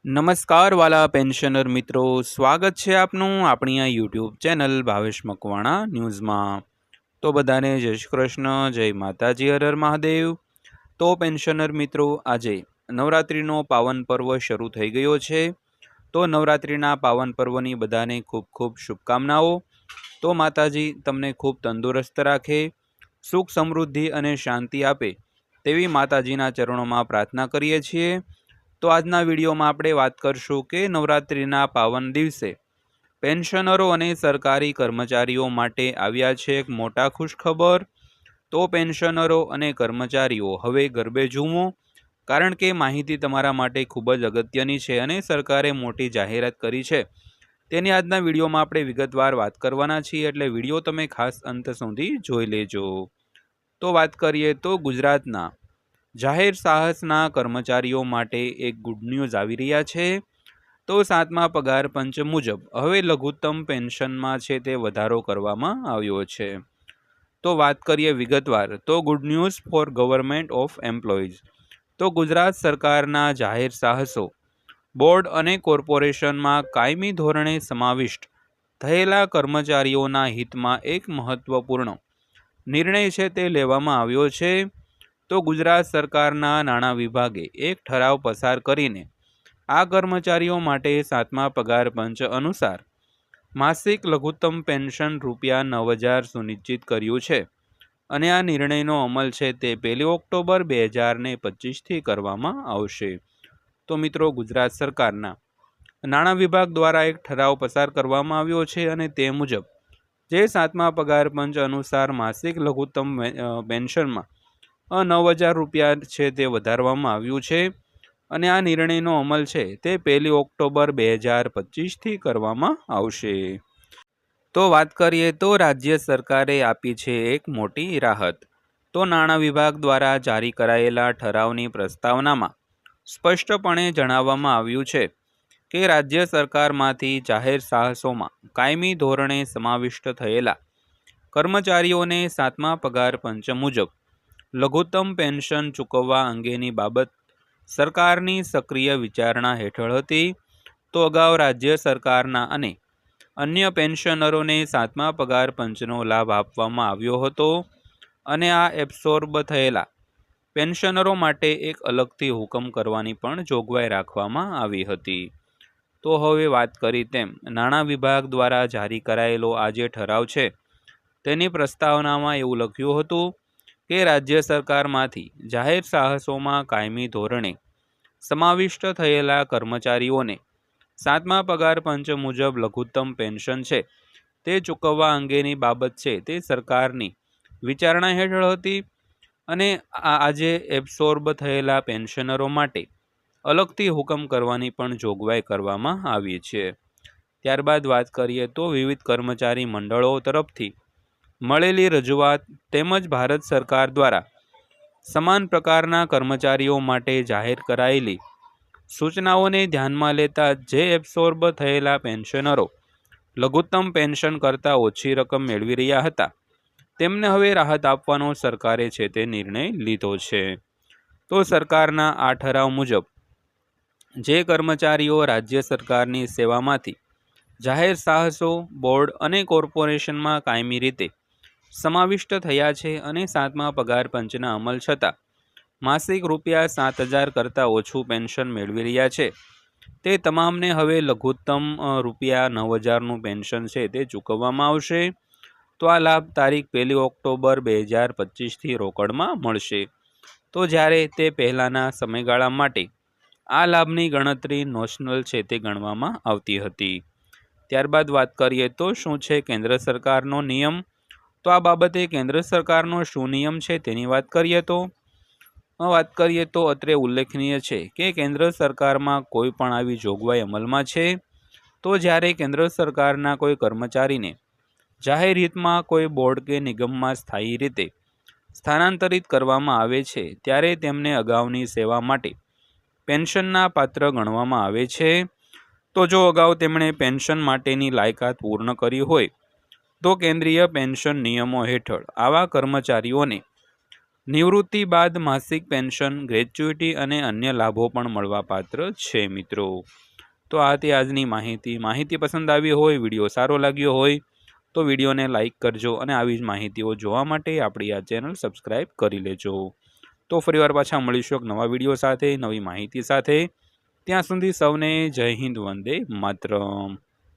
નમસ્કાર વાલા પેન્શનર મિત્રો, સ્વાગત છે આપનું આપણી આ યુટ્યુબ ચેનલ ભાવેશ મકવાણા ન્યૂઝમાં। તો બધાને જય શ્રી કૃષ્ણ, જય માતાજી, હર હર મહાદેવ। તો પેન્શનર મિત્રો, આજે નવરાત્રિનો પાવન પર્વ શરૂ થઈ ગયો છે। તો નવરાત્રિના પાવન પર્વની બધાને ખૂબ ખૂબ શુભકામનાઓ। તો માતાજી તમને ખૂબ તંદુરસ્ત રાખે, સુખ સમૃદ્ધિ અને શાંતિ આપે તેવી માતાજીના ચરણોમાં પ્રાર્થના કરીએ છીએ। તો આજના વિડીયોમાં આપણે વાત કરશું કે નવરાત્રિના પાવન દિવસે પેન્શનરો અને સરકારી કર્મચારીઓ માટે આવ્યા છે એક મોટા ખુશખબર। તો પેન્શનરો અને કર્મચારીઓ હવે ગરબે ઝૂમો, કારણ કે માહિતી તમારા માટે ખૂબ જ અગત્યની છે અને સરકારે મોટી જાહેરાત કરી છે। તેની આજના વિડીયોમાં આપણે વિગતવાર વાત કરવાના છીએ, એટલે વિડીયો તમે ખાસ અંત સુધી જોઈ લેજો। તો વાત કરીએ તો ગુજરાતના જાહેર સાહસના કર્મચારીઓ માટે એક ગુડ ન્યૂઝ આવી રહ્યા છે। તો 7મા પગાર પંચ મુજબ હવે લઘુત્તમ પેન્શનમાં છે તે વધારો કરવામાં આવ્યો છે। તો વાત કરીએ વિગતવાર, તો good news for government of employees. તો ગુજરાત સરકારના જાહેર સાહસો બોર્ડ અને કોર્પોરેશનમાં કાયમી ધોરણે સમાવિષ્ટ થયેલા કર્મચારીઓના હિતમાં એક મહત્વપૂર્ણ નિર્ણય છે તે લેવામાં આવ્યો છે। તો ગુજરાત સરકારના નાણાં વિભાગે એક ઠરાવ પસાર કરીને આ કર્મચારીઓ માટે 7મા પગાર પંચ અનુસાર માસિક લઘુત્તમ પેન્શન ₹9,000 સુનિશ્ચિત કર્યું છે અને આ નિર્ણયનો અમલ છે તે 1 ઓક્ટોબર 2025થી કરવામાં આવશે। તો મિત્રો, ગુજરાત સરકારના નાણાં વિભાગ દ્વારા એક ઠરાવ પસાર કરવામાં આવ્યો છે અને તે મુજબ જે 7મા પગાર પંચ અનુસાર માસિક લઘુત્તમ પેન્શનમાં ₹9,000 છે તે વધારવામાં આવ્યું છે અને આ નિર્ણયનો અમલ છે તે 1 ઓક્ટોબર 2025થી કરવામાં આવશે। તો વાત કરીએ તો રાજ્ય સરકારે આપી છે એક મોટી રાહત। તો નાણાં વિભાગ દ્વારા જારી કરાયેલા ઠરાવની પ્રસ્તાવનામાં સ્પષ્ટપણે જણાવવામાં આવ્યું છે કે રાજ્ય સરકારમાંથી જાહેર સાહસોમાં કાયમી ધોરણે સમાવિષ્ટ થયેલા કર્મચારીઓને 7મા પગાર પંચ મુજબ લઘુત્તમ પેન્શન ચૂકવવા અંગેની બાબત સરકારની સક્રિય વિચારણા હેઠળ હતી। તો અગાઉ રાજ્ય સરકારના અને અન્ય પેન્શનરોને 7મા પગાર પંચનો લાભ આપવામાં આવ્યો હતો અને આ એબ્સોર્બ થયેલા પેન્શનરો માટે એક અલગથી હુકમ કરવાની પણ જોગવાઈ રાખવામાં આવી હતી। તો હવે વાત કરી તેમ નાણાં વિભાગ દ્વારા જારી કરાયેલો આ જે ઠરાવ છે તેની પ્રસ્તાવનામાં એવું લખ્યું હતું કે રાજ્ય સરકારમાંથી જાહેર સાહસોમાં કાયમી ધોરણે સમાવિષ્ટ થયેલા કર્મચારીઓને 7મા પગાર પંચ મુજબ લઘુત્તમ પેન્શન છે તે ચૂકવવા અંગેની બાબત છે તે સરકારની વિચારણા હેઠળ હતી અને આજે એબ્સોર્બ થયેલા પેન્શનરો માટે અલગથી હુકમ કરવાની પણ જોગવાઈ કરવામાં આવી છે। ત્યારબાદ વાત કરીએ તો વિવિધ કર્મચારી મંડળો તરફથી મળેલી રજૂઆત તેમજ ભારત સરકાર દ્વારા સમાન પ્રકારના કર્મચારીઓ માટે જાહેર કરાયેલી સૂચનાઓને ધ્યાનમાં લેતા જે એબ્સોર્બ થયેલા પેન્શનરો લઘુત્તમ પેન્શન કરતાં ઓછી રકમ મેળવી રહ્યા હતા તેમને હવે રાહત આપવાનો સરકારે છે તે નિર્ણય લીધો છે। તો સરકારના આ ઠરાવ મુજબ જે કર્મચારીઓ રાજ્ય સરકારની સેવામાંથી જાહેર સાહસો બોર્ડ અને કોર્પોરેશનમાં કાયમી રીતે સમાવિષ્ટ થયા છે અને 7મા પગાર પંચના અમલ છતાં માસિક ₹7,000 કરતાં ઓછું પેન્શન મેળવી રહ્યા છે તે તમામને હવે લઘુત્તમ ₹9,000નું પેન્શન છે તે ચૂકવવામાં આવશે। તો આ લાભ તારીખ 1 ઓક્ટોબર 2025થી રોકડમાં મળશે। તો જ્યારે તે પહેલાંના સમયગાળા માટે આ લાભની ગણતરી નોશનલ છે તે ગણવામાં આવતી હતી। ત્યારબાદ વાત કરીએ તો શું છે કેન્દ્ર સરકારનો નિયમ। તો આ બાબતે કેન્દ્ર સરકારનો શું નિયમ છે તેની વાત કરીએ તો અત્રે ઉલ્લેખનીય છે કે કેન્દ્ર સરકારમાં કોઈ પણ આવી જોગવાઈ અમલમાં છે તો જ્યારે કેન્દ્ર સરકારના કોઈ કર્મચારીને જાહેર હિતમાં કોઈ બોર્ડ કે નિગમમાં સ્થાયી રીતે સ્થાનાંતરિત કરવામાં આવે છે ત્યારે તેમને અગાઉની સેવા માટે પેન્શનના પાત્ર ગણવામાં આવે છે। તો જો અગાઉ તેમણે પેન્શન માટેની લાયકાત પૂર્ણ કરી હોય તો કેન્દ્રીય પેન્શન નિયમો હેઠળ આવા કર્મચારીઓને નિવૃત્તિ બાદ માસિક પેન્શન, ગ્રેચ્યુઇટી અને અન્ય લાભો પણ મળવાપાત્ર છે મિત્રો. તો આ તે આજની માહિતી પસંદ આવી હોય, વિડીયો સારો લાગ્યો હોય તો વિડીયોને લાઇક કરજો અને આવી જ માહિતીઓ જોવા માટે આપણી આ ચેનલ સબસ્ક્રાઈબ કરી લેજો. તો ફરીવાર પાછા મળીશું એક નવા વિડીયો સાથે, નવી માહિતી સાથે. ત્યાં સુધી સૌને જય હિન્દ, વંદે માતરમ.